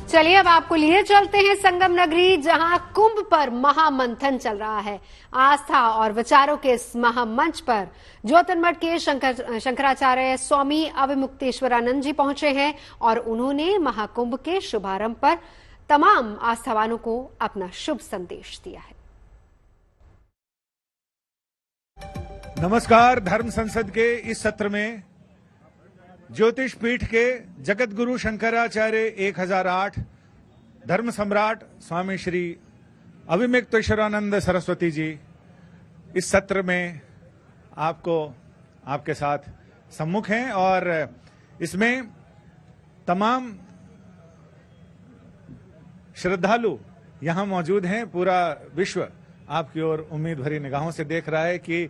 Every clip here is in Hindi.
चलिए अब आपको लिए चलते हैं संगम नगरी, जहां कुंभ पर महामंथन चल रहा है। आस्था और विचारों के इस महामंच पर ज्योतिर्मठ के शंकराचार्य स्वामी अविमुक्तेश्वरानंद जी पहुंचे हैं और उन्होंने महाकुंभ के शुभारंभ पर तमाम आस्थावानों को अपना शुभ संदेश दिया है। नमस्कार। धर्म संसद के इस सत्र में ज्योतिष पीठ के जगत गुरु शंकराचार्य 1008 धर्म सम्राट स्वामी श्री अविमुक्तेश्वरानंद सरस्वती जी इस सत्र में आपके साथ सम्मुख हैं और इसमें तमाम श्रद्धालु यहां मौजूद हैं। पूरा विश्व आपकी ओर उम्मीद भरी निगाहों से देख रहा है कि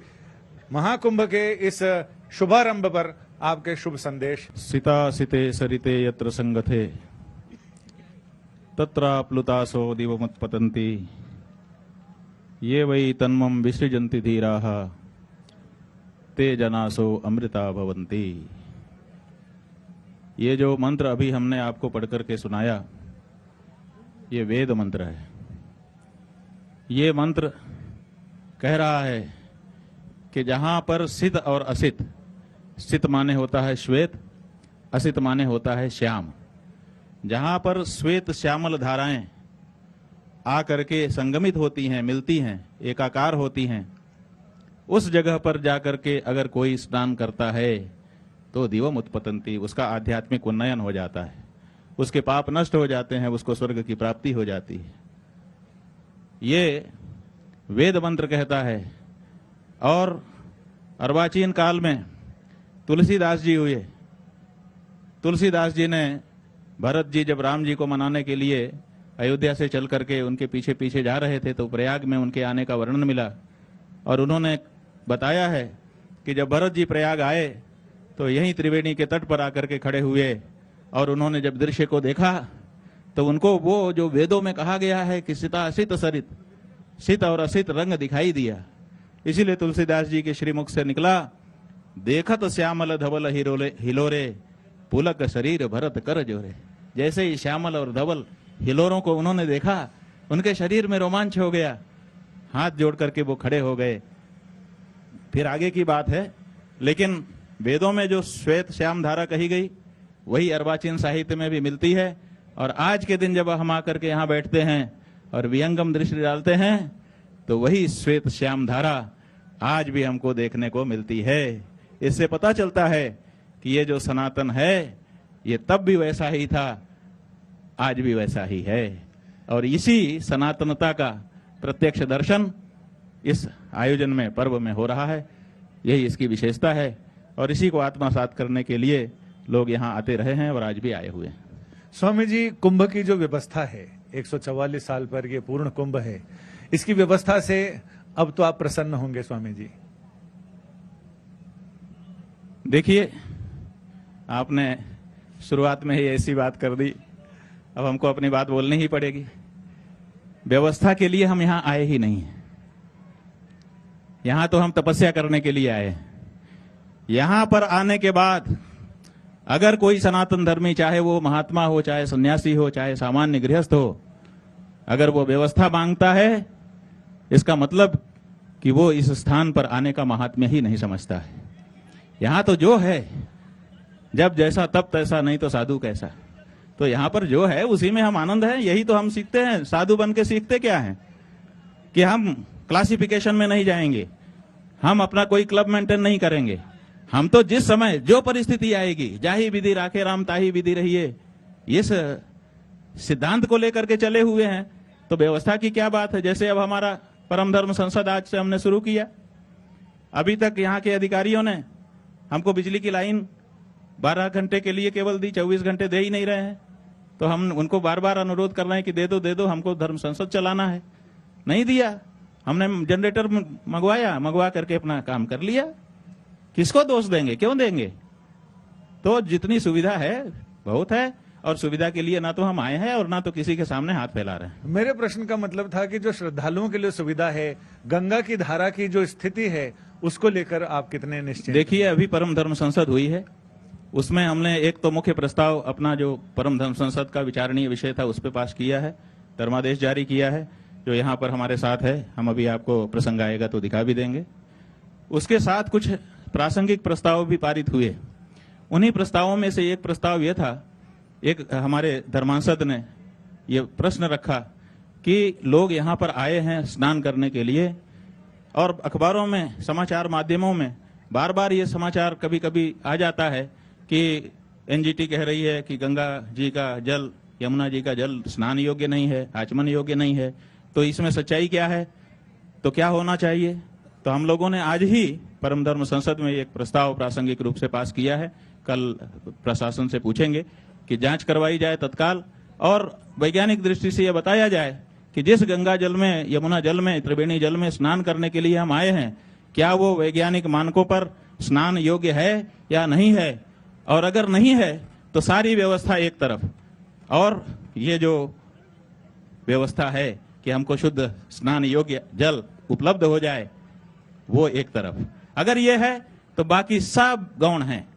महाकुंभ के इस शुभारंभ पर आपके शुभ संदेश। सीता सिते सरिते यत्र संगथे तत्राप्लुतासो दिवमुत्पतन्ति ये वै तन्मं विसृजन्ति धीराः ते जनासो अमृता भवन्ति। ये जो मंत्र अभी हमने आपको पढ़कर के सुनाया, ये वेद मंत्र है। ये मंत्र कह रहा है कि जहां पर सित और असित, सित माने होता है श्वेत, असित माने होता है श्याम, जहां पर श्वेत श्यामल धाराएं आकर के संगमित होती हैं, मिलती हैं, एकाकार होती हैं, उस जगह पर जाकर के अगर कोई स्नान करता है तो दिवम उत्पतन्ति, उसका आध्यात्मिक उन्नयन हो जाता है, उसके पाप नष्ट हो जाते हैं, उसको स्वर्ग की प्राप्ति हो जाती है। ये वेद मंत्र कहता है। और अर्वाचीन काल में तुलसीदास जी हुए। तुलसीदास जी ने भरत जी जब राम जी को मनाने के लिए अयोध्या से चल करके उनके पीछे पीछे जा रहे थे तो प्रयाग में उनके आने का वर्णन मिला और उन्होंने बताया है कि जब भरत जी प्रयाग आए तो यहीं त्रिवेणी के तट पर आकर के खड़े हुए और उन्होंने जब दृश्य को देखा तो उनको वो जो वेदों में कहा गया है कि सिता असित सरित, सित और असित रंग दिखाई दिया। इसीलिए तुलसीदास जी के श्रीमुख से निकला, देखत श्यामल धवल हिलोरे पुलक शरीर भरत कर जोरे। जैसे ही श्यामल और धवल हिलोरों को उन्होंने देखा, उनके शरीर में रोमांच हो गया, हाथ जोड़ करके वो खड़े हो गए। फिर आगे की बात है, लेकिन वेदों में जो श्वेत श्याम धारा कही गई वही अर्वाचीन साहित्य में भी मिलती है। और आज के दिन जब हम आकर के यहाँ बैठते हैं और विहंगम दृष्टि डालते हैं तो वही श्वेत श्याम धारा आज भी हमको देखने को मिलती है। इससे पता चलता है कि ये जो सनातन है ये तब भी वैसा ही था, आज भी वैसा ही है। और इसी सनातनता का प्रत्यक्ष दर्शन इस आयोजन में, पर्व में हो रहा है। यही इसकी विशेषता है और इसी को आत्मसात करने के लिए लोग यहाँ आते रहे हैं और आज भी आए हुए हैं। स्वामी जी, कुंभ की जो व्यवस्था है, 144 साल पर ये पूर्ण कुंभ है, इसकी व्यवस्था से अब तो आप प्रसन्न होंगे स्वामी जी। देखिए, आपने शुरुआत में ही ऐसी बात कर दी, अब हमको अपनी बात बोलनी ही पड़ेगी। व्यवस्था के लिए हम यहाँ आए ही नहीं हैं, यहाँ तो हम तपस्या करने के लिए आए हैं। यहाँ पर आने के बाद अगर कोई सनातन धर्मी, चाहे वो महात्मा हो, चाहे सन्यासी हो, चाहे सामान्य गृहस्थ हो, अगर वो व्यवस्था मांगता है, इसका मतलब कि वो इस स्थान पर आने का महात्म्य ही नहीं समझता है। यहाँ तो जो है, जब जैसा तब तैसा, नहीं तो साधु कैसा। तो यहाँ पर जो है उसी में हम आनंद है, यही तो हम सीखते हैं। साधु बन के सीखते क्या है कि हम क्लासिफिकेशन में नहीं जाएंगे, हम अपना कोई क्लब मेंटेन नहीं करेंगे। हम तो जिस समय जो परिस्थिति आएगी, जाहि विधि राखे राम ताहि विधि रहिए, इस सिद्धांत को लेकर के चले हुए हैं। तो व्यवस्था की क्या बात है। जैसे अब हमारा परम धर्म संसद आज से हमने शुरू किया, अभी तक यहाँ के अधिकारियों ने हमको बिजली की लाइन 12 घंटे के लिए केवल दी, 24 घंटे दे ही नहीं रहे हैं। तो हम उनको बार बार अनुरोध कर रहे हैं कि दे दो, हमको धर्म संसद चलाना है। नहीं दिया, हमने जनरेटर मंगवा करके अपना काम कर लिया। किसको दोष देंगे, क्यों देंगे। तो जितनी सुविधा है बहुत है, और सुविधा के लिए ना तो हम आए हैं और ना तो किसी के सामने हाथ फैला रहे हैं। मेरे प्रश्न का मतलब था कि जो श्रद्धालुओं के लिए सुविधा है, गंगा की धारा की जो स्थिति है, उसको लेकर आप कितने निश्चित। देखिए, अभी परम धर्म संसद हुई है, उसमें हमने एक तो मुख्य प्रस्ताव अपना जो परम धर्म संसद का विचारणीय विषय था उस पर पास किया है, धर्मादेश जारी किया है, जो यहाँ पर हमारे साथ है। हम अभी आपको प्रसंग आएगा तो दिखा भी देंगे। उसके साथ कुछ प्रासंगिक प्रस्ताव भी पारित हुए। उन्हीं प्रस्तावों में से एक प्रस्ताव यह था, एक हमारे धर्मांसद ने ये प्रश्न रखा कि लोग यहाँ पर आए हैं स्नान करने के लिए, और अखबारों में, समाचार माध्यमों में बार बार ये समाचार कभी कभी आ जाता है कि एनजीटी कह रही है कि गंगा जी का जल, यमुना जी का जल स्नान योग्य नहीं है, आचमन योग्य नहीं है। तो इसमें सच्चाई क्या है, तो क्या होना चाहिए? तो हम लोगों ने आज ही परम धर्म संसद में एक प्रस्ताव प्रासंगिक रूप से पास किया है। कल प्रशासन से पूछेंगे कि जांच करवाई जाए तत्काल, और वैज्ञानिक दृष्टि से यह बताया जाए कि जिस गंगा जल में, यमुना जल में, त्रिवेणी जल में स्नान करने के लिए हम आए हैं, क्या वो वैज्ञानिक मानकों पर स्नान योग्य है या नहीं है। और अगर नहीं है तो सारी व्यवस्था एक तरफ, और ये जो व्यवस्था है कि हमको शुद्ध स्नान योग्य जल उपलब्ध हो जाए वो एक तरफ। अगर ये है तो बाकी सब गौण हैं,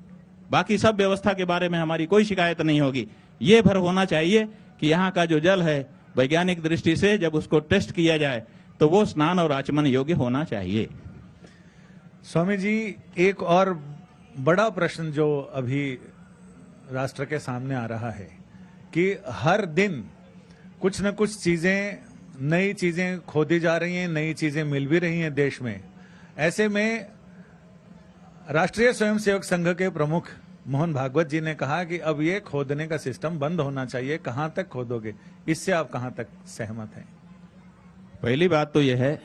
बाकी सब व्यवस्था के बारे में हमारी कोई शिकायत नहीं होगी। ये भर होना चाहिए कि यहाँ का जो जल है वैज्ञानिक दृष्टि से जब उसको टेस्ट किया जाए तो वो स्नान और आचमन योग्य होना चाहिए। स्वामी जी, एक और बड़ा प्रश्न जो अभी राष्ट्र के सामने आ रहा है कि हर दिन कुछ न कुछ चीजें, नई चीजें खोदी जा रही हैं, नई चीजें मिल भी रही हैं देश में। ऐसे में राष्ट्रीय स्वयंसेवक संघ के प्रमुख मोहन भागवत जी ने कहा कि अब ये खोदने का सिस्टम बंद होना चाहिए। कहां तक खोदोगे, इससे आप कहां तक सहमत हैं? पहली बात तो यह है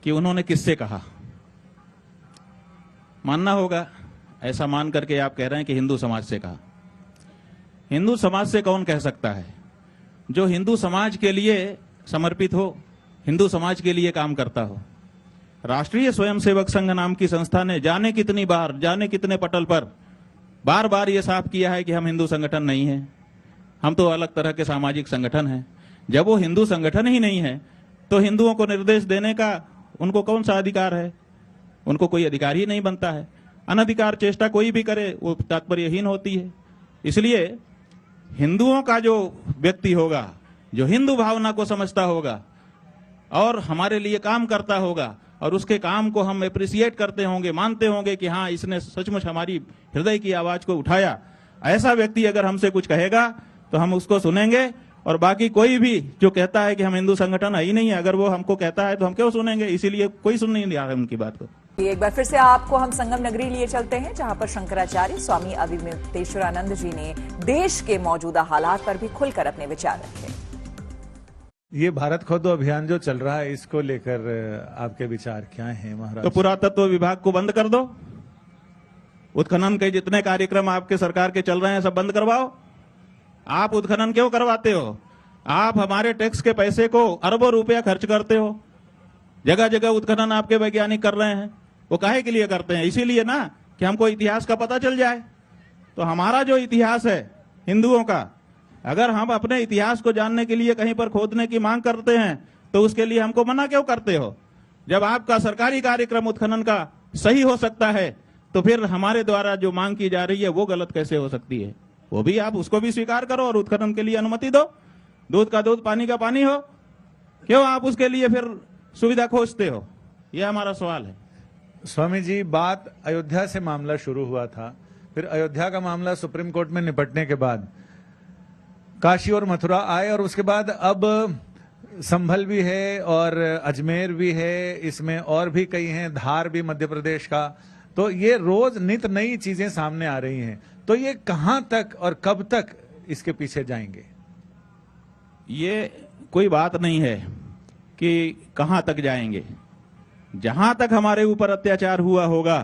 कि उन्होंने किससे कहा। मानना होगा, ऐसा मान करके आप कह रहे हैं कि हिंदू समाज से कहा। हिंदू समाज से कौन कह सकता है? जो हिंदू समाज के लिए समर्पित हो, हिंदू समाज के लिए काम करता हो। राष्ट्रीय स्वयंसेवक संघ नाम की संस्था ने जाने कितनी बार, जाने कितने पटल पर बार बार ये साफ किया है कि हम हिंदू संगठन नहीं है, हम तो अलग तरह के सामाजिक संगठन हैं। जब वो हिंदू संगठन ही नहीं है तो हिंदुओं को निर्देश देने का उनको कौन सा अधिकार है? उनको कोई अधिकार ही नहीं बनता है। अनधिकार चेष्टा कोई भी करे वो तात्पर्यहीन होती है। इसलिए हिंदुओं का जो व्यक्ति होगा, जो हिंदू भावना को समझता होगा और हमारे लिए काम करता होगा, और उसके काम को हम एप्रिसिएट करते होंगे, मानते होंगे कि हाँ इसने सचमुच हमारी हृदय की आवाज को उठाया, ऐसा व्यक्ति अगर हमसे कुछ कहेगा तो हम उसको सुनेंगे। और बाकी कोई भी जो कहता है कि हम हिंदू संगठन है ही नहीं है, अगर वो हमको कहता है तो हम क्यों सुनेंगे? इसीलिए कोई सुन नहीं रहा है उनकी बात को। एक बार फिर से आपको हम संगम नगरी लिए चलते हैं, जहां पर शंकराचार्य स्वामी अविमुक्तेश्वरानंद जी ने देश के मौजूदा हालात पर भी खुलकर अपने विचार रखे। ये भारत खोदो अभियान जो चल रहा है, इसको लेकर आपके विचार क्या हैं महाराज? तो पुरातत्व विभाग को बंद कर दो, उत्खनन के जितने कार्यक्रम आपके सरकार के चल रहे हैं सब बंद करवाओ। आप उत्खनन क्यों करवाते हो? आप हमारे टैक्स के पैसे को अरबों रुपया खर्च करते हो, जगह जगह उत्खनन आपके वैज्ञानिक कर रहे हैं। वो काहे के लिए करते हैं? इसीलिए ना कि हमको इतिहास का पता चल जाए। तो हमारा जो इतिहास है हिंदुओं का, अगर हम अपने इतिहास को जानने के लिए कहीं पर खोदने की मांग करते हैं तो उसके लिए हमको मना क्यों करते हो? जब आपका सरकारी कार्यक्रम उत्खनन का सही हो सकता है तो फिर हमारे द्वारा जो मांग की जा रही है वो गलत कैसे हो सकती है? वो भी आप उसको भी स्वीकार करो और उत्खनन के लिए अनुमति दो। दूध का दूध, पानी का पानी हो, क्यों आप उसके लिए फिर सुविधा खोजते हो? यह हमारा सवाल है। स्वामी जी, बात अयोध्या से मामला शुरू हुआ था, फिर अयोध्या का मामला सुप्रीम कोर्ट में निपटने के बाद काशी और मथुरा आए, और उसके बाद अब संभल भी है और अजमेर भी है, इसमें और भी कई हैं, धार भी मध्य प्रदेश का। तो ये रोज नित नई चीजें सामने आ रही हैं। तो ये कहां तक और कब तक इसके पीछे जाएंगे? ये कोई बात नहीं है कि कहां तक जाएंगे। जहां तक हमारे ऊपर अत्याचार हुआ होगा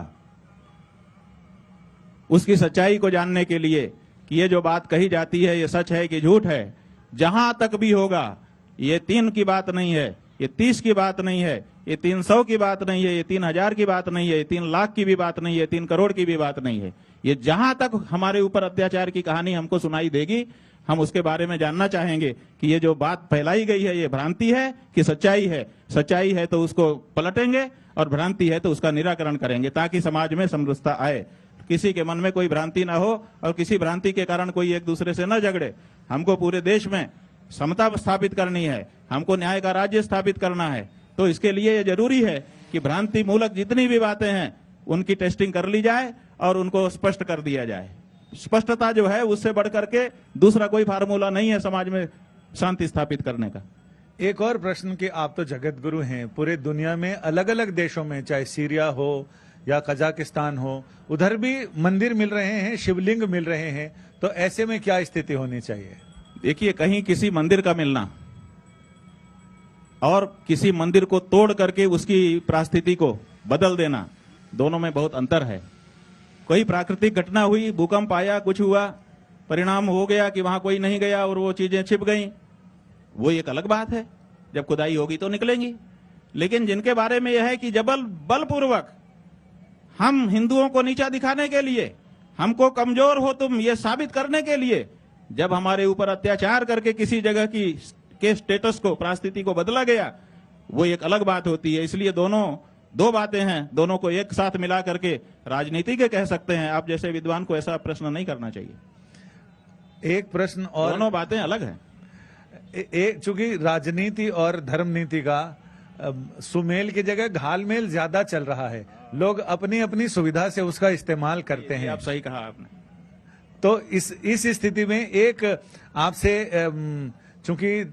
उसकी सच्चाई को जानने के लिए कि ये जो बात कही जाती है ये सच है कि झूठ है, जहां तक भी होगा, ये 3 की बात नहीं है, ये 30 की बात नहीं है, ये 300 की बात नहीं है, ये 3000 की बात नहीं है, ये 3 लाख की भी बात नहीं है, 3 करोड़ की भी बात नहीं है। ये जहां तक हमारे ऊपर अत्याचार की कहानी हमको सुनाई देगी, हम उसके बारे में जानना चाहेंगे कि ये जो बात फैलाई गई है ये भ्रांति है कि सच्चाई है। सच्चाई है तो उसको पलटेंगे और भ्रांति है तो उसका निराकरण करेंगे, ताकि समाज में समरसता आए। किसी के मन में कोई भ्रांति ना हो और किसी भ्रांति के कारण कोई एक दूसरे से न झगड़े। हमको पूरे देश में समता स्थापित करनी है, हमको न्याय का राज्य स्थापित करना है। तो इसके लिए ये जरूरी है कि भ्रांति मूलक जितनी भी बातें हैं उनकी टेस्टिंग कर ली जाए और उनको स्पष्ट कर दिया जाए। स्पष्टता जो है उससे बढ़ करके दूसरा कोई फार्मूला नहीं है समाज में शांति स्थापित करने का। एक और प्रश्न कि आप तो जगत गुरु हैं, पूरे दुनिया में अलग अलग देशों में, चाहे सीरिया हो या कजाकिस्तान हो, उधर भी मंदिर मिल रहे हैं, शिवलिंग मिल रहे हैं, तो ऐसे में क्या स्थिति होनी चाहिए? देखिए, कहीं किसी मंदिर का मिलना और किसी मंदिर को तोड़ करके उसकी परिस्थिति को बदल देना, दोनों में बहुत अंतर है। कोई प्राकृतिक घटना हुई, भूकंप आया, कुछ हुआ, परिणाम हो गया कि वहां कोई नहीं गया और वो चीजें छिप गई, वो एक अलग बात है। जब खुदाई होगी तो निकलेंगी। लेकिन जिनके बारे में यह है कि जब बलपूर्वक हम हिंदुओं को नीचा दिखाने के लिए, हमको कमजोर हो तुम ये साबित करने के लिए जब हमारे ऊपर अत्याचार करके किसी जगह की के स्टेटस को, परिस्थिति को बदला गया, वो एक अलग बात होती है। इसलिए दोनों दो बातें हैं, दोनों को एक साथ मिला करके राजनीति के कह सकते हैं। आप जैसे विद्वान को ऐसा प्रश्न नहीं करना चाहिए। एक प्रश्न और, दोनों बातें अलग हैं। चूंकि राजनीति और धर्म नीति का सुमेल की जगह घालमेल ज्यादा चल रहा है, लोग अपनी अपनी सुविधा से उसका इस्तेमाल करते हैं। आप सही कहा आपने। तो इस स्थिति में एक आपसे, चूंकि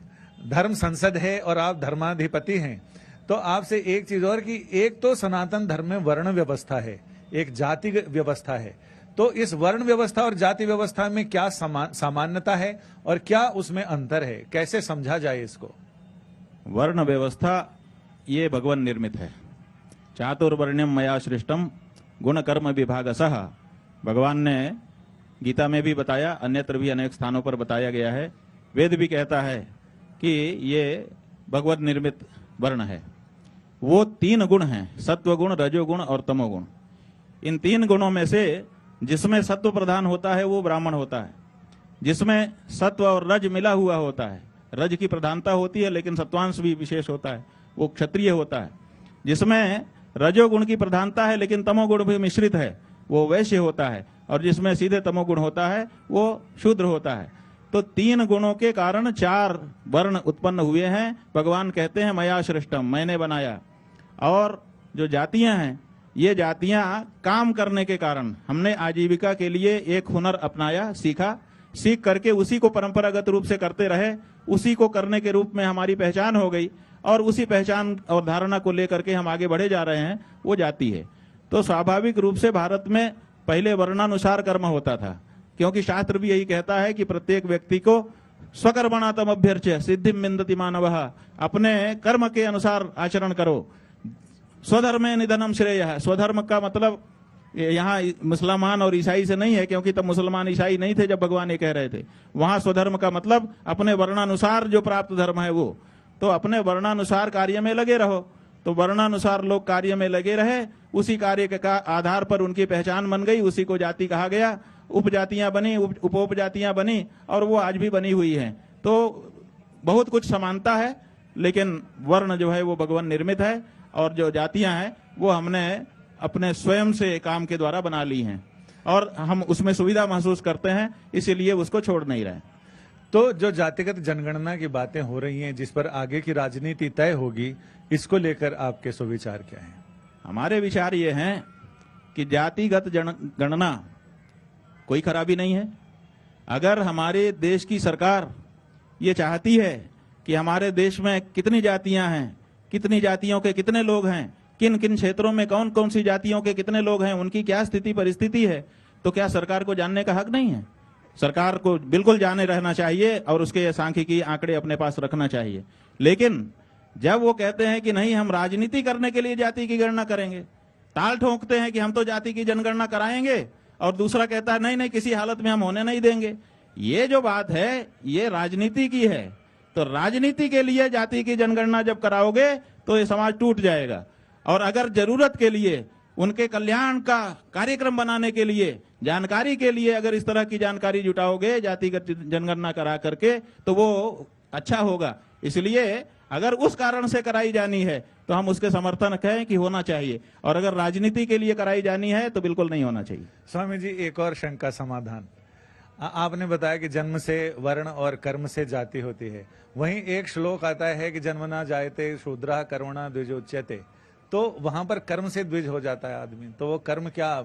धर्म संसद है और आप धर्माधिपति हैं, तो आपसे एक चीज और कि एक तो सनातन धर्म में वर्ण व्यवस्था है, एक जाति व्यवस्था है, तो इस वर्ण व्यवस्था और जाति व्यवस्था में क्या सामान्यता है और क्या उसमें अंतर है, कैसे समझा जाए इसको? वर्ण व्यवस्था ये भगवान निर्मित है। चातुर्वर्ण्यम मया सृष्टम गुण कर्म विभागसः, भगवान ने गीता में भी बताया, अन्यत्र भी अनेक स्थानों पर बताया गया है। वेद भी कहता है कि ये भगवत निर्मित वर्ण है। वो 3 गुण हैं, सत्व गुण, रजोगुण और तमोगुण। इन 3 गुणों में से जिसमें सत्व प्रधान होता है वो ब्राह्मण होता है, जिसमें सत्व और रज मिला हुआ होता है, रज की प्रधानता होती है लेकिन सत्वांश भी विशेष होता है, वो क्षत्रिय होता है। जिसमें रजोगुण की प्रधानता है लेकिन तमोगुण भी मिश्रित है, वो वैश्य होता है। और जिसमें सीधे तमोगुण होता है वो शूद्र होता है। तो 3 गुणों के कारण 4 वर्ण उत्पन्न हुए हैं। भगवान कहते हैं मया सृष्टम, मैंने बनाया। और जो जातियां हैं, ये जातियां काम करने के कारण, हमने आजीविका के लिए एक हुनर अपनाया, सीख करके उसी को परंपरागत रूप से करते रहे, उसी को करने के रूप में हमारी पहचान हो गई और उसी पहचान और धारणा को लेकर के हम आगे बढ़े जा रहे हैं, वो जाति है। तो स्वाभाविक रूप से भारत में पहले वर्णानुसार कर्म होता था, क्योंकि शास्त्र भी यही कहता है कि प्रत्येक व्यक्ति को स्वकर्मणातम अभ्यर्च्य सिद्धिम विन्दति मानवः, अपने कर्म के अनुसार आचरण करो। स्वधर्मे निधनम श्रेयः, स्वधर्म का मतलब यहाँ मुसलमान और ईसाई से नहीं है, क्योंकि तब मुसलमान ईसाई नहीं थे जब भगवान ये कह रहे थे। वहां स्वधर्म का मतलब अपने वर्णानुसार जो प्राप्त धर्म है वो। तो अपने वर्णानुसार कार्य में लगे रहो। तो वर्णानुसार लोग कार्य में लगे रहे, उसी कार्य के आधार पर उनकी पहचान बन गई, उसी को जाति कहा गया। उपजातियां बनी, उपजातियां बनी और वो आज भी बनी हुई हैं। तो बहुत कुछ समानता है, लेकिन वर्ण जो है वो भगवान निर्मित है और जो जातियां हैं वो हमने अपने स्वयं से काम के द्वारा बना ली हैं और हम उसमें सुविधा महसूस करते हैं, इसीलिए उसको छोड़ नहीं रहे। तो जो जातिगत जनगणना की बातें हो रही हैं, जिस पर आगे की राजनीति तय होगी, इसको लेकर आपके सुविचार क्या हैं? हमारे विचार ये हैं कि जातिगत जनगणना कोई खराबी नहीं है। अगर हमारे देश की सरकार ये चाहती है कि हमारे देश में कितनी जातियां हैं, कितनी जातियों के कितने लोग हैं, किन किन क्षेत्रों में कौन कौन सी जातियों के कितने लोग हैं, उनकी क्या स्थिति परिस्थिति है, तो क्या सरकार को जानने का हक नहीं है? सरकार को बिल्कुल जाने रहना चाहिए और उसके सांख्यिकी आंकड़े अपने पास रखना चाहिए। लेकिन जब वो कहते हैं कि नहीं, हम राजनीति करने के लिए जाति की गणना करेंगे, ताल ठोकते हैं कि हम तो जाति की जनगणना कराएंगे, और दूसरा कहता है नहीं नहीं, किसी हालत में हम होने नहीं देंगे। ये जो बात है ये राजनीति की है। तो राजनीति के लिए जाति की जनगणना जब कराओगे तो ये समाज टूट जाएगा। और अगर जरूरत के लिए, उनके कल्याण का कार्यक्रम बनाने के लिए, जानकारी के लिए अगर इस तरह की जानकारी जुटाओगे जातिगत जनगणना करा करके, तो वो अच्छा होगा। इसलिए अगर उस कारण से कराई जानी है तो हम उसके समर्थन कहें कि होना चाहिए, और अगर राजनीति के लिए कराई जानी है तो बिल्कुल नहीं होना चाहिए। स्वामी जी, एक और शंका समाधान। आपने बताया कि जन्म से वर्ण और कर्म से जाति होती है, वहीं एक श्लोक आता है कि जन्मना जायते शूद्रा कर्मणा द्विजोच्यते, तो वहां पर कर्म से द्विज हो जाता है आदमी, तो वो कर्म क्या,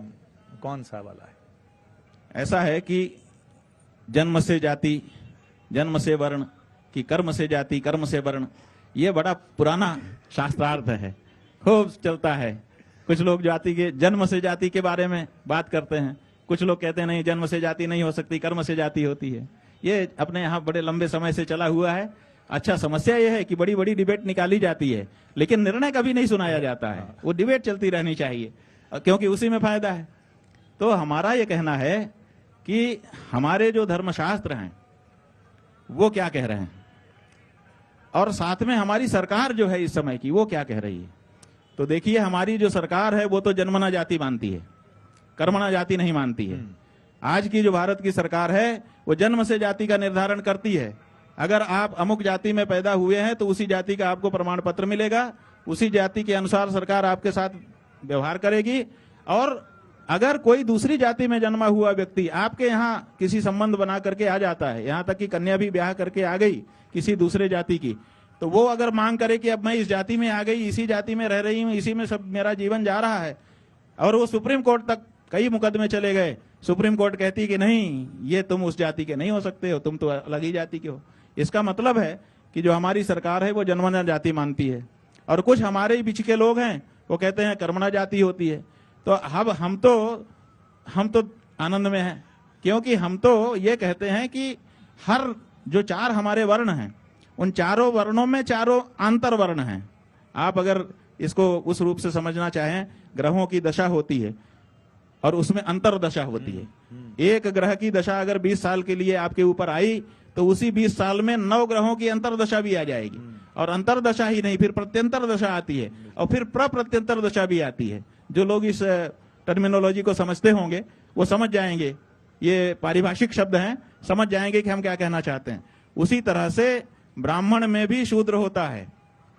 कौन सा वाला है? ऐसा है कि जन्म से जाति, जन्म से वर्ण, कि कर्म से जाति, कर्म से वर्ण, ये बड़ा पुराना शास्त्रार्थ है, खूब चलता है। कुछ लोग जाति के, जन्म से जाति के बारे में बात करते हैं, कुछ लोग कहते हैं नहीं, जन्म से जाति नहीं हो सकती, कर्म से जाति होती है। ये अपने यहाँ बड़े लंबे समय से चला हुआ है। अच्छा, समस्या यह है कि बड़ी बड़ी डिबेट निकाली जाती है, लेकिन निर्णय कभी नहीं सुनाया जाता है। वो डिबेट चलती रहनी चाहिए, क्योंकि उसी में फायदा है। तो हमारा ये कहना है कि हमारे जो धर्मशास्त्र हैं वो क्या कह रहे हैं, और साथ में हमारी सरकार जो है इस समय की वो क्या कह रही है। तो देखिए, हमारी जो सरकार है वो तो जन्मना जाति मानती है, कर्मणा जाति नहीं मानती है। आज की जो भारत की सरकार है वो जन्म से जाति का निर्धारण करती है। अगर आप अमुक जाति में पैदा हुए हैं तो उसी जाति का आपको प्रमाण पत्र मिलेगा, उसी जाति के अनुसार सरकार आपके साथ व्यवहार करेगी। और अगर कोई दूसरी जाति में जन्मा हुआ व्यक्ति आपके यहाँ किसी संबंध बना करके आ जाता है, यहाँ तक कि कन्या भी ब्याह करके आ गई किसी दूसरे जाति की, तो वो अगर मांग करे कि अब मैं इस जाति में आ गई, इसी जाति में रह रही हूँ, इसी में सब मेरा जीवन जा रहा है, और वो सुप्रीम कोर्ट तक कई मुकदमे चले गए, सुप्रीम कोर्ट कहती कि नहीं, ये तुम उस जाति के नहीं हो सकते हो, तुम तो अलग ही जाति के हो। इसका मतलब है कि जो हमारी सरकार है वो जन्मना जाति मानती है, और कुछ हमारे ही बीच के लोग हैं वो कहते हैं कर्मणा जाति होती है। तो अब हम तो आनंद में हैं, क्योंकि हम तो ये कहते हैं कि हर जो चार हमारे वर्ण हैं, उन चारों वर्णों में चारों आंतर वर्ण हैं। आप अगर इसको उस रूप से समझना चाहें, ग्रहों की दशा होती है और उसमें अंतर दशा होती है। एक ग्रह की दशा अगर 20 साल के लिए आपके ऊपर आई तो उसी 20 साल में 9 ग्रहों की अंतर दशा भी आ जाएगी, और अंतर दशा ही नहीं, फिर प्रत्यंतर दशा आती है, और फिर प्रत्यंतर दशा भी आती है। जो लोग इस टर्मिनोलॉजी को समझते होंगे वो समझ जाएंगे, ये पारिभाषिक शब्द हैं, समझ जाएंगे कि हम क्या कहना चाहते हैं। उसी तरह से ब्राह्मण में भी शूद्र होता है,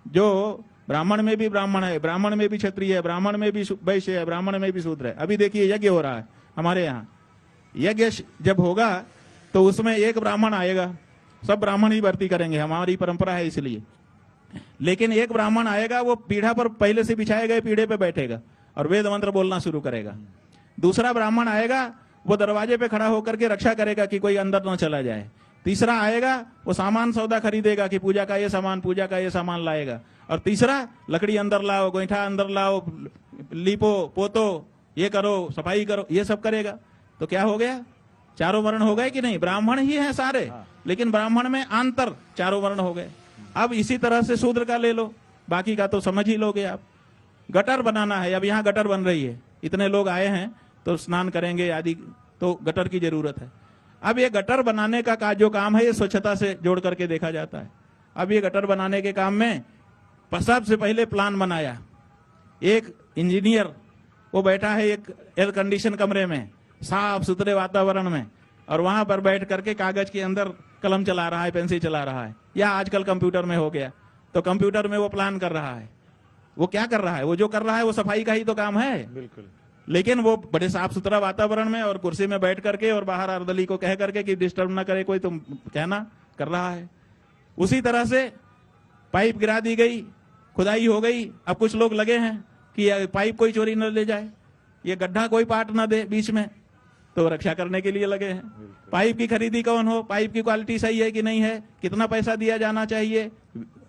जो ब्राह्मण में भी ब्राह्मण है, ब्राह्मण में भी क्षत्रिय है, ब्राह्मण में भी वैश्य है, ब्राह्मण में भी शूद्र है। अभी देखिए यज्ञ हो रहा है हमारे यहाँ, यज्ञ जब होगा तो उसमें एक ब्राह्मण आएगा, सब ब्राह्मण ही भर्ती करेंगे, हमारी परंपरा है इसलिए। लेकिन एक ब्राह्मण आएगा, वो पीढ़ा पर पहले से बिछाए गए पीढ़े पे बैठेगा और वेद मंत्र बोलना शुरू करेगा। दूसरा ब्राह्मण आएगा, वो दरवाजे पे खड़ा होकर के रक्षा करेगा कि कोई अंदर ना चला जाए। तीसरा आएगा, वो सामान सौदा खरीदेगा कि पूजा का ये सामान, पूजा का ये सामान लाएगा। और तीसरा, लकड़ी अंदर लाओ, गोईठा अंदर लाओ, लीपो पोतो, ये करो, सफाई करो, ये सब करेगा। तो क्या हो गया, चारों वर्ण हो गए कि नहीं? ब्राह्मण ही हैं सारे, लेकिन ब्राह्मण में अंतर चारों वर्ण हो गए। अब इसी तरह से शूद्र का ले लो, बाकी का तो समझ ही लोगे आप। गटर बनाना है, अब यहाँ गटर बन रही है, इतने लोग आए हैं तो स्नान करेंगे आदि, तो गटर की जरूरत है। अब ये गटर बनाने का जो काम है ये स्वच्छता से जोड़ करके देखा जाता है। अब ये गटर बनाने के काम में सबसे पहले प्लान बनाया, एक इंजीनियर वो बैठा है एक एयर कंडीशन कमरे में, साफ सुथरे वातावरण में, और वहां पर बैठ करके कागज के अंदर कलम चला रहा है, पेंसिल चला रहा है, या आजकल कंप्यूटर में हो गया तो कंप्यूटर में वो प्लान कर रहा है। वो क्या कर रहा है? वो जो कर रहा है वो सफाई का ही तो काम है, बिल्कुल। लेकिन वो बड़े साफ सुथरा वातावरण में और कुर्सी में बैठ करके और बाहर अर्दली को कह करके कि डिस्टर्ब ना करे कोई, तुम कहना कर रहा है। उसी तरह से पाइप गिरा दी गई, खुदाई हो गई, अब कुछ लोग लगे हैं कि पाइप कोई चोरी न ले जाए, ये गड्ढा कोई पाट ना दे बीच में, तो रक्षा करने के लिए लगे हैं। पाइप की खरीदी कौन हो, पाइप की क्वालिटी सही है कि नहीं है, कितना पैसा दिया जाना चाहिए,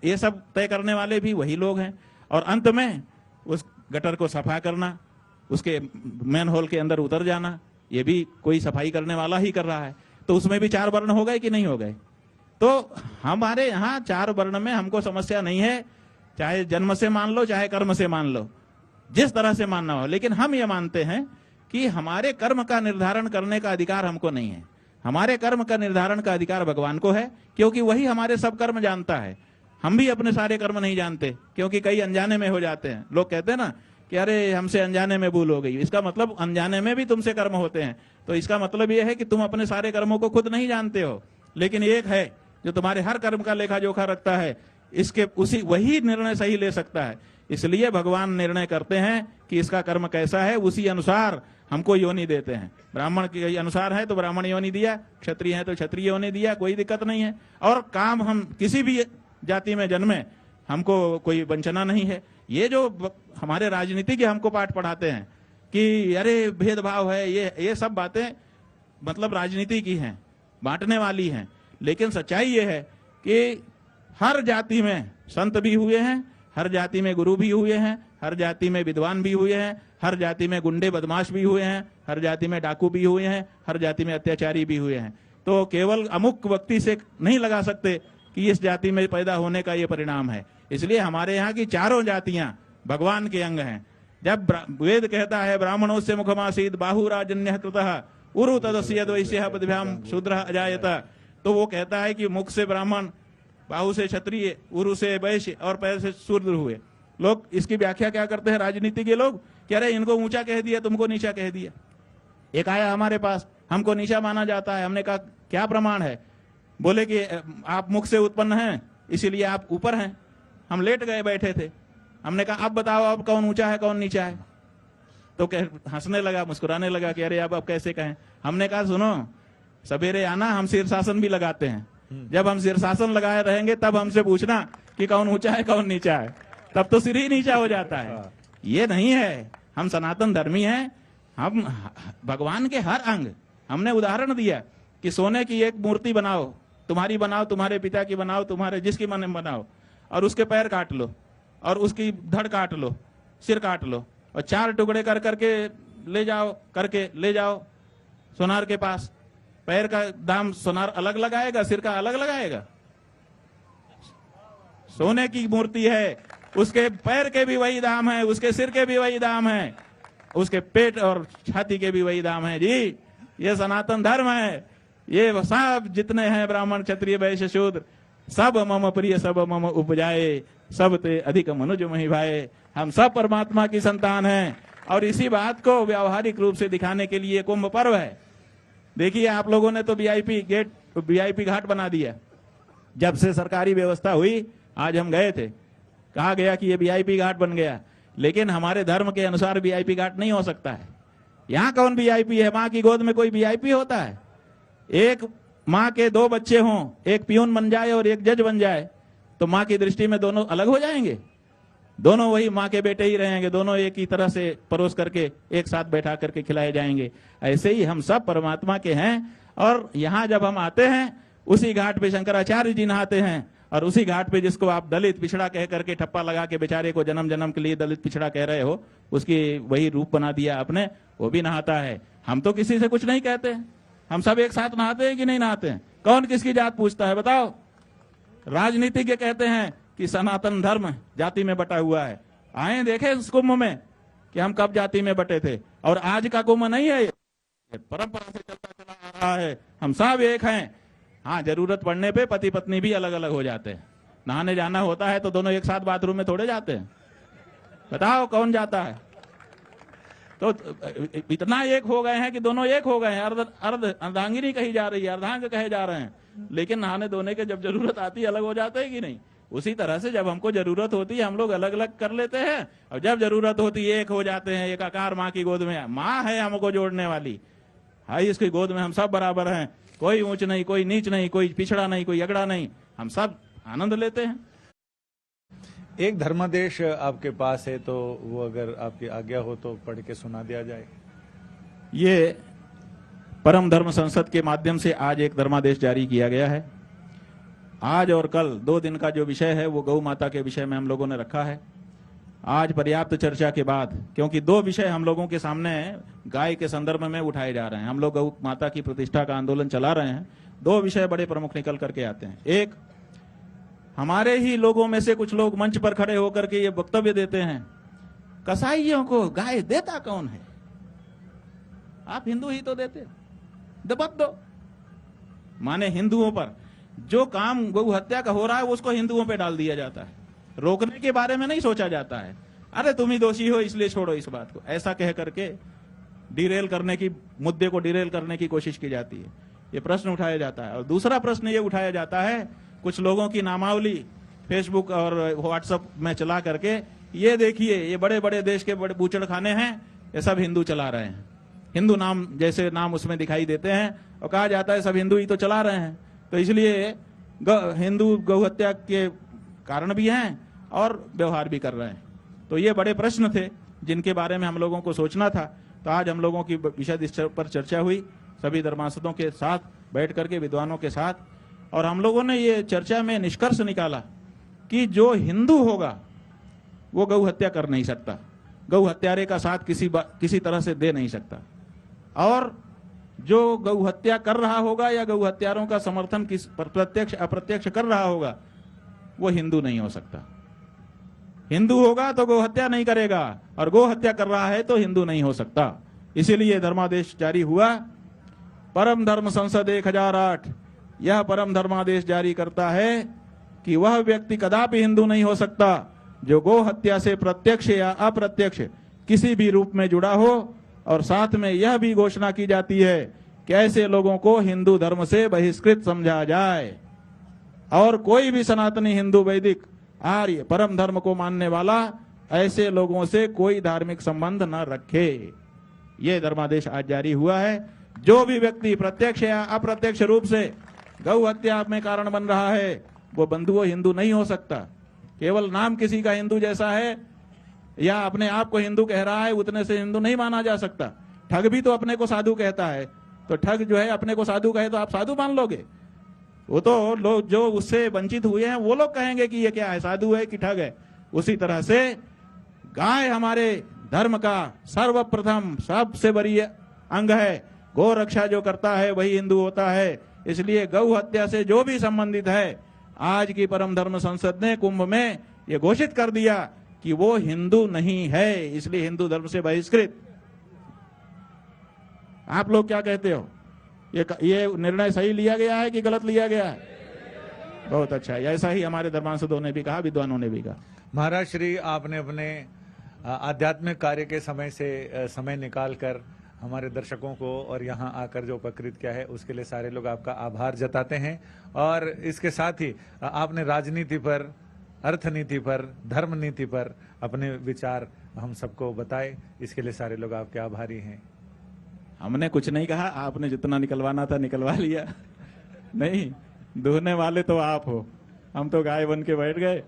ये सब तय करने वाले भी वही लोग हैं। और अंत में उस गटर को सफा करना, उसके मेन होल के अंदर उतर जाना, ये भी कोई सफाई करने वाला ही कर रहा है। तो उसमें भी 4 वर्ण हो गए कि नहीं हो गए? तो हमारे यहाँ 4 वर्ण में हमको समस्या नहीं है, चाहे जन्म से मान लो चाहे कर्म से मान लो, जिस तरह से मानना हो। लेकिन हम ये मानते हैं कि हमारे कर्म का निर्धारण करने का अधिकार हमको नहीं है। हमारे कर्म का निर्धारण का अधिकार भगवान को है, क्योंकि वही हमारे सब कर्म जानता है। हम भी अपने सारे कर्म नहीं जानते, क्योंकि कई अनजाने में हो जाते हैं। लोग कहते हैं ना कि अरे हमसे अनजाने में भूल हो गई, इसका मतलब अनजाने में भी तुमसे कर्म होते हैं। तो इसका मतलब यह है कि तुम अपने सारे कर्मों को खुद नहीं जानते हो, लेकिन एक है जो तुम्हारे हर कर्म का लेखा जोखा रखता है इसके उसी वही निर्णय सही ले सकता है। इसलिए भगवान निर्णय करते हैं कि इसका कर्म कैसा है, उसी अनुसार हमको योनि देते हैं। ब्राह्मण के अनुसार है तो ब्राह्मण योनि दिया, क्षत्रिय है तो क्षत्रिय योनि दिया, कोई दिक्कत नहीं है। और काम हम किसी भी जाति में जन्मे, हमको कोई वंचना नहीं है। ये जो हमारे राजनीतिज्ञ हमको पाठ पढ़ाते हैं कि अरे भेदभाव है, ये सब बातें मतलब राजनीति की हैं, बांटने वाली हैं। लेकिन सच्चाई ये है कि हर जाति में संत भी हुए हैं, हर जाति में गुरु भी हुए हैं, हर जाति में विद्वान भी हुए हैं, हर जाति में गुंडे बदमाश भी हुए हैं, हर जाति में डाकू भी हुए हैं, हर जाति में अत्याचारी भी हुए हैं। तो केवल अमुक व्यक्ति से नहीं लगा सकते कि इस जाति में पैदा होने का ये परिणाम है। इसलिए हमारे यहाँ की चारों जातियां भगवान के अंग हैं। जब वेद कहता है ब्राह्मणों से मुखमासीद बाहुराजन्य कृतः उरु तदस्य द्वैस्यः पदभ्याम शूद्रः अजायत, तो वो कहता है कि मुख से ब्राह्मण, बाहु से क्षत्रिय, उरु से वैश्य और पैर से शूद्र हुए। लोग इसकी व्याख्या क्या करते हैं राजनीति के लोग, कह रहे इनको ऊंचा कह दिया, तुमको नीचा कह दिया। एक आया हमारे पास, हमको नीचा माना जाता है। हमने कहा क्या प्रमाण है? बोले कि आप मुख से उत्पन्न हैं इसीलिए आप ऊपर हैं। हम लेट गए बैठे थे। हमने कहा अब बताओ अब कौन ऊंचा है कौन नीचा है? तो हंसने लगा, मुस्कुराने लगा कि अरे अब कैसे कहें। हमने कहा सुनो, सवेरे आना, हम शीर्षासन भी लगाते हैं। जब हम शीर्षासन लगाए रहेंगे तब हमसे पूछना कि कौन ऊंचा है कौन नीचा है, तब तो सिर ही नीचा हो जाता है। ये नहीं है, हम सनातन धर्मी हैं। हम भगवान के हर अंग, हमने उदाहरण दिया कि सोने की एक मूर्ति बनाओ, तुम्हारी बनाओ, तुम्हारे पिता की बनाओ, तुम्हारे जिसकी मन बनाओ, और उसके पैर काट लो और उसकी धड़ काट लो, सिर काट लो और 4 टुकड़े कर करके ले जाओ सोनार के पास। पैर का दाम सोनार अलग लगाएगा, सिर का अलग लगाएगा? सोने की मूर्ति है, उसके पैर के भी वही दाम है, उसके सिर के भी वही दाम है, उसके पेट और छाती के भी वही दाम है। जी, ये सनातन धर्म है। ये सब जितने हैं ब्राह्मण क्षत्रिय वैश्य शूद्र, सब मम प्रिय सब मम उपजाए, सब ते अधिक मनुज महि भाए। हम सब परमात्मा की संतान हैं। और इसी बात को व्यावहारिक रूप से दिखाने के लिए कुंभ पर्व है। देखिए, आप लोगों ने तो वीआईपी घाट बना दिया। जब से सरकारी व्यवस्था हुई, आज हम गए थे, कहा गया कि ये वीआईपी घाट बन गया। लेकिन हमारे धर्म के अनुसार वीआईपी घाट नहीं हो सकता है। यहाँ कौन वीआईपी है? माँ की गोद में कोई वीआईपी होता है? एक माँ के 2 बच्चे हों, एक पियून बन जाए और एक जज बन जाए, तो माँ की दृष्टि में दोनों अलग हो जाएंगे? दोनों वही माँ के बेटे ही रहेंगे, दोनों एक ही तरह से परोस करके एक साथ बैठा करके खिलाए जाएंगे। ऐसे ही हम सब परमात्मा के हैं। और यहाँ जब हम आते हैं, उसी घाट पे शंकराचार्य जी नहाते हैं, और उसी घाट पे जिसको आप दलित पिछड़ा कह करके ठप्पा लगा के बेचारे को जन्म जन्म के लिए दलित पिछड़ा कह रहे हो, उसकी वही रूप बना दिया आपने, वो भी नहाता है। हम तो किसी से कुछ नहीं कहते हैं, हम सब एक साथ नहाते हैं कि नहीं नहाते हैं? कौन किसकी जात पूछता है बताओ? राजनीतिज्ञ कहते हैं कि सनातन धर्म जाति में बटा हुआ है। आए देखे उस कुंभ में कि हम कब जाति में बटे थे। और आज का कुंभ नहीं है, परंपरा से चलता चला आ रहा है। हम सब एक हैं। हाँ, जरूरत पड़ने पे पति पत्नी भी अलग अलग हो जाते हैं। नहाने जाना होता है तो दोनों एक साथ बाथरूम में थोड़े जाते हैं? बताओ कौन जाता है? तो इतना एक हो गए हैं कि दोनों एक हो गए हैं। अर्धांगिनी कही जा रही है, अर्धांग कहे जा रहे हैं। लेकिन नहाने धोने के जब जरूरत आती है अलग हो जाते हैं कि नहीं? उसी तरह से जब हमको जरूरत होती है हम लोग अलग अलग कर लेते हैं, और जब जरूरत होती है एक हो जाते हैं। एक आकार माँ की गोद में, माँ है हमको जोड़ने वाली। हाई, इसकी गोद में हम सब बराबर हैं। कोई ऊंच नहीं, कोई नीच नहीं, कोई पिछड़ा नहीं, कोई अगड़ा नहीं, हम सब आनंद लेते हैं। एक धर्मादेश आपके पास है, तो वो अगर आपकी आज्ञा हो तो पढ़ के सुना दिया जाए। ये परम धर्म संसद के माध्यम से आज एक धर्मादेश जारी किया गया है। आज और कल 2 दिन का जो विषय है वो गौ माता के विषय में हम लोगों ने रखा है। आज पर्याप्त चर्चा के बाद, क्योंकि 2 विषय हम लोगों के सामने गाय के संदर्भ में उठाए जा रहे हैं, हम लोग गौ माता की प्रतिष्ठा का आंदोलन चला रहे हैं। 2 विषय बड़े प्रमुख निकल करके आते हैं। एक, हमारे ही लोगों में से कुछ लोग मंच पर खड़े होकर के ये वक्तव्य देते हैं, कसाईयों को गाय देता कौन है? आप हिंदू ही तो देते, दबक दो। माने हिंदुओं पर जो काम गौ हत्या का हो रहा है उसको हिंदुओं पे डाल दिया जाता है। रोकने के बारे में नहीं सोचा जाता है। अरे तुम ही दोषी हो इसलिए छोड़ो इस बात को, ऐसा कह करके डिरेल करने की, मुद्दे को डिरेल करने की कोशिश की जाती है। ये प्रश्न उठाया जाता है। और दूसरा प्रश्न ये उठाया जाता है, कुछ लोगों की नामावली फेसबुक और व्हाट्सएप में चला करके ये देखिए ये बड़े बड़े देश के बड़े बूचड़ खाने हैं, ये सब हिंदू चला रहे हैं। हिंदू नाम जैसे नाम उसमें दिखाई देते हैं और कहा जाता है सब हिंदू ही तो चला रहे हैं। तो इसलिए हिंदू गौहत्या के कारण भी हैं और व्यवहार भी कर रहे हैं। तो ये बड़े प्रश्न थे जिनके बारे में हम लोगों को सोचना था। तो आज हम लोगों की विषय इस पर चर्चा हुई सभी धर्मासदों के साथ बैठ करके, विद्वानों के साथ, और हम लोगों ने ये चर्चा में निष्कर्ष निकाला कि जो हिंदू होगा वो गौ हत्या कर नहीं सकता, गौ हत्यारे का साथ किसी तरह से दे नहीं सकता, और जो गौ हत्या कर रहा होगा या गौ हत्यारों का समर्थन प्रत्यक्ष अप्रत्यक्ष कर रहा होगा वो हिंदू नहीं हो सकता। हिंदू होगा तो गौ हत्या नहीं करेगा और गौ हत्या कर रहा है तो हिंदू नहीं हो सकता। इसीलिए धर्मादेश जारी हुआ। परम धर्म संसद 1008 यह परम धर्मादेश जारी करता है कि वह व्यक्ति कदापि हिंदू नहीं हो सकता जो गौ हत्या से प्रत्यक्ष या अप्रत्यक्ष किसी भी रूप में जुड़ा हो, और साथ में यह भी घोषणा की जाती है कि ऐसे लोगों को हिंदू धर्म से बहिष्कृत समझा जाए और कोई भी सनातनी हिंदू वैदिक आर्य परम धर्म को मानने वाला ऐसे लोगों से कोई धार्मिक संबंध न रखे। ये धर्मादेश आज जारी हुआ है। जो भी व्यक्ति प्रत्यक्ष या अप्रत्यक्ष रूप से गौ हत्या में कारण बन रहा है वो बंधुओं हिंदू नहीं हो सकता। केवल नाम किसी का हिंदू जैसा है या अपने आप को हिंदू कह रहा है उतने से हिंदू नहीं माना जा सकता। ठग भी तो अपने को साधु कहता है, तो ठग जो है अपने को साधु कहे तो आप साधु मान लोगे? वो तो लोग जो उससे वंचित हुए हैं वो लोग कहेंगे कि ये क्या है, साधु है कि ठग है। उसी तरह से गाय हमारे धर्म का सर्वप्रथम सबसे बड़ी अंग है। गौ रक्षा जो करता है वही हिंदू होता है। इसलिए गौ हत्या से जो भी संबंधित है, आज की परम धर्म संसद ने कुंभ में ये घोषित कर दिया कि वो हिंदू नहीं है, इसलिए हिंदू धर्म से बहिष्कृत। आप लोग क्या कहते हो? ये निर्णय सही लिया गया है कि गलत लिया गया है? बहुत अच्छा है। ऐसा ही हमारे धर्मांसदों ने भी कहा, विद्वानों ने भी कहा। महाराज श्री, आपने अपने आध्यात्मिक कार्य के समय से समय निकालकर हमारे दर्शकों को और यहाँ आकर जो उपकृत किया है उसके लिए सारे लोग आपका आभार जताते हैं। और इसके साथ ही आपने राजनीति पर, अर्थनीति पर, धर्म नीति पर अपने विचार हम सबको बताए, इसके लिए सारे लोग आपके आभारी हैं। हमने कुछ नहीं कहा, आपने जितना निकलवाना था निकलवा लिया। नहीं, दुहने वाले तो आप हो, हम तो गाय बन के बैठ गए,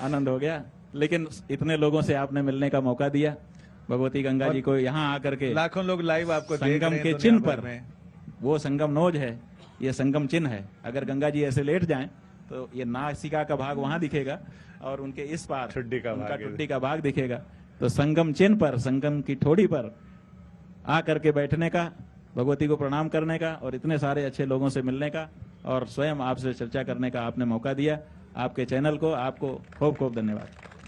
आनंद हो गया। लेकिन इतने लोगों से आपने मिलने का मौका दिया, भगवती गंगा जी को यहाँ आकर के लाखों लोग लाइव आपको संगम के चिन्ह पर, वो संगम नोज है, ये संगम चिन्ह है। अगर गंगा जी ऐसे लेट जाएं तो ये नासिका का भाग वहां दिखेगा और उनके इस पार ठुड्डी का भाग दिखेगा। तो संगम चिन्ह पर, संगम की ठोड़ी पर आकर के बैठने का, भगवती को प्रणाम करने का और इतने सारे अच्छे लोगों से मिलने का और स्वयं आपसे चर्चा करने का आपने मौका दिया। आपके चैनल को आपको खूब खूब धन्यवाद।